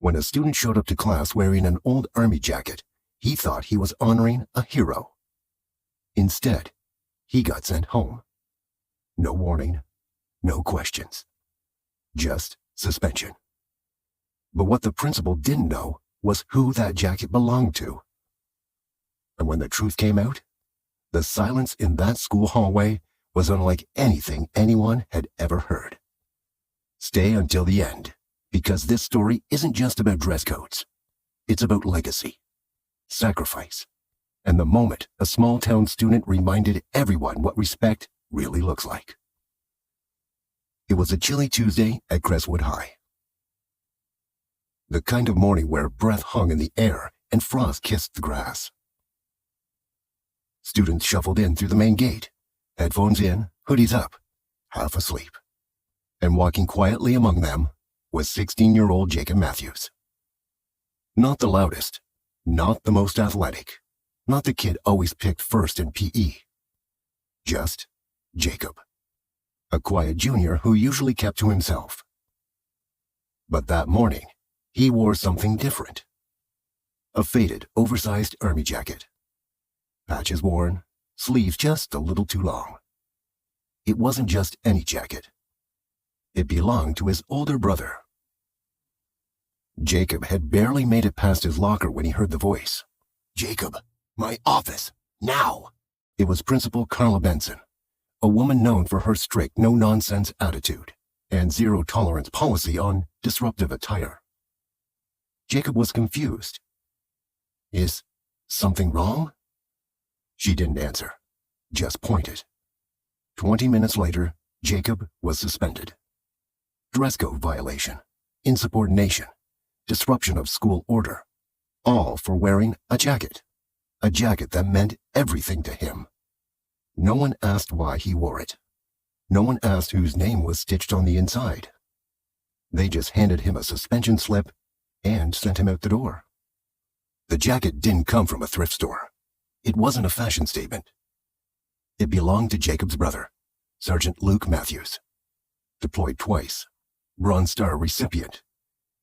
When a student showed up to class wearing an old army jacket, he thought he was honoring a hero. Instead, he got sent home. No warning, no questions. Just suspension. But what the principal didn't know was who that jacket belonged to. And when the truth came out, the silence in that school hallway was unlike anything anyone had ever heard. Stay until the end, because this story isn't just about dress codes. It's about legacy, sacrifice, and the moment a small-town student reminded everyone what respect really looks like. It was a chilly Tuesday at Crestwood High. The kind of morning where breath hung in the air and frost kissed the grass. Students shuffled in through the main gate, headphones in, hoodies up, half asleep. And walking quietly among them was 16-year-old Jacob Matthews. Not the loudest, not the most athletic, not the kid always picked first in PE. Just Jacob, a quiet junior who usually kept to himself. But that morning, he wore something different. A faded, oversized army jacket. Patches worn, sleeves just a little too long. It wasn't just any jacket. It belonged to his older brother. Jacob had barely made it past his locker when he heard the voice. "Jacob, my office, now!" It was Principal Carla Benson, a woman known for her strict no-nonsense attitude and zero-tolerance policy on disruptive attire. Jacob was confused. "Is something wrong?" She didn't answer, just pointed. 20 minutes later, Jacob was suspended. Dress code violation, insubordination, disruption of school order, all for wearing a jacket that meant everything to him. No one asked why he wore it. No one asked whose name was stitched on the inside. They just handed him a suspension slip and sent him out the door. The jacket didn't come from a thrift store. It wasn't a fashion statement. It belonged to Jacob's brother, Sergeant Luke Matthews. Deployed twice, Bronze Star recipient,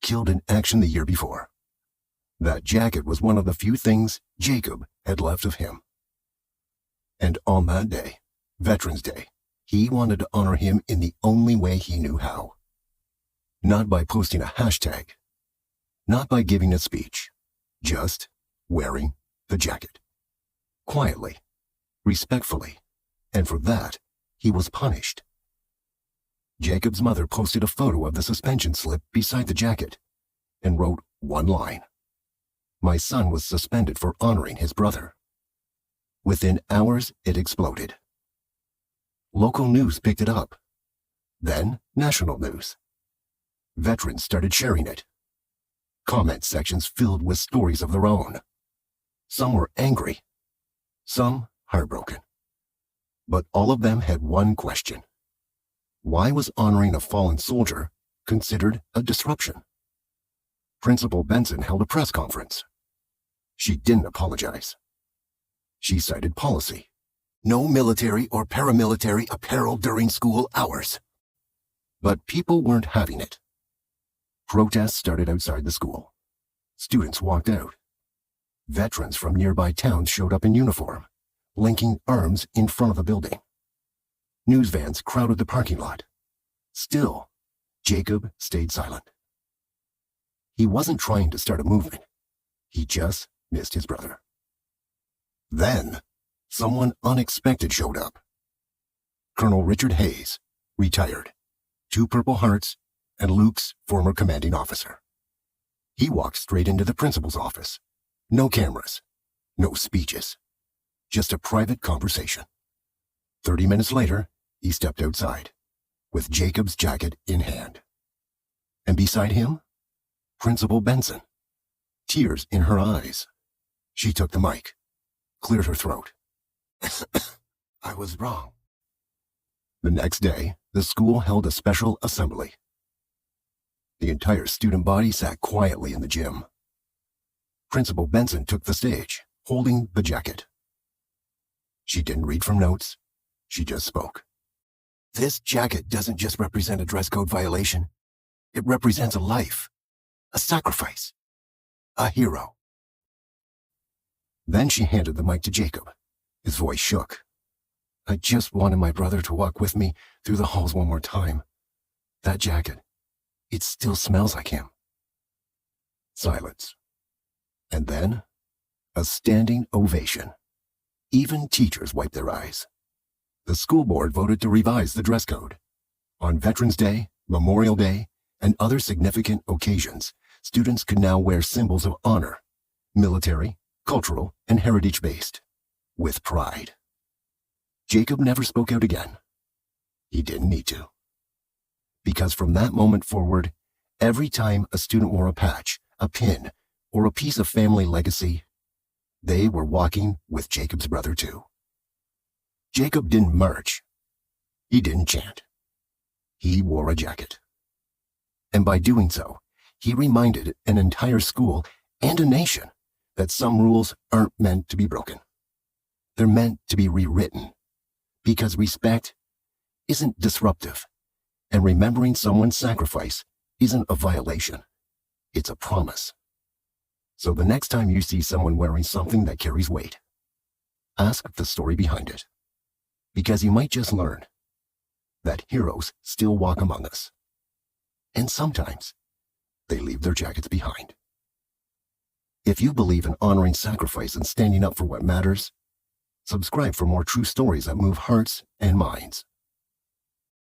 killed in action the year before. That jacket was one of the few things Jacob had left of him. And on that day, Veterans Day, he wanted to honor him in the only way he knew how. Not by posting a hashtag, not by giving a speech, just wearing the jacket. Quietly, respectfully, and for that, he was punished. Jacob's mother posted a photo of the suspension slip beside the jacket and wrote one line. "My son was suspended for honoring his brother." Within hours, it exploded. Local news picked it up. Then, national news. Veterans started sharing it. Comment sections filled with stories of their own. Some were angry, some heartbroken. But all of them had one question. Why was honoring a fallen soldier considered a disruption? Principal Benson held a press conference. She didn't apologize. She cited policy. No military or paramilitary apparel during school hours. But people weren't having it. Protests started outside the school. Students walked out. Veterans from nearby towns showed up in uniform, linking arms in front of the building. News vans crowded the parking lot. Still, Jacob stayed silent. He wasn't trying to start a movement. He just missed his brother. Then, someone unexpected showed up. Colonel Richard Hayes, retired, 2 Purple Hearts, and Luke's former commanding officer. He walked straight into the principal's office. No cameras, no speeches, just a private conversation. 30 minutes later, he stepped outside, with Jacob's jacket in hand. And beside him, Principal Benson, tears in her eyes. She took the mic, cleared her throat. "I was wrong." The next day, the school held a special assembly. The entire student body sat quietly in the gym. Principal Benson took the stage, holding the jacket. She didn't read from notes. She just spoke. "This jacket doesn't just represent a dress code violation. It represents a life. a sacrifice, a hero. Then she handed the mic to Jacob. His voice shook. I just wanted my brother to walk with me through the halls one more time. That jacket, it still smells like him. Silence. And then, a standing ovation. Even teachers wiped their eyes. The school board voted to revise the dress code. On Veterans Day, Memorial Day, and other significant occasions, students could now wear symbols of honor, military, cultural, and heritage-based, with pride. Jacob never spoke out again. He didn't need to. Because from that moment forward, every time a student wore a patch, a pin, or a piece of family legacy, they were walking with Jacob's brother too. Jacob didn't march. He didn't chant. He wore a jacket. And by doing so, he reminded an entire school and a nation that some rules aren't meant to be broken. They're meant to be rewritten, because respect isn't disruptive, and remembering someone's sacrifice isn't a violation. It's a promise. So the next time you see someone wearing something that carries weight, ask the story behind it, because you might just learn that heroes still walk among us, and sometimes they leave their jackets behind. If you believe in honoring sacrifice and standing up for what matters, subscribe for more true stories that move hearts and minds.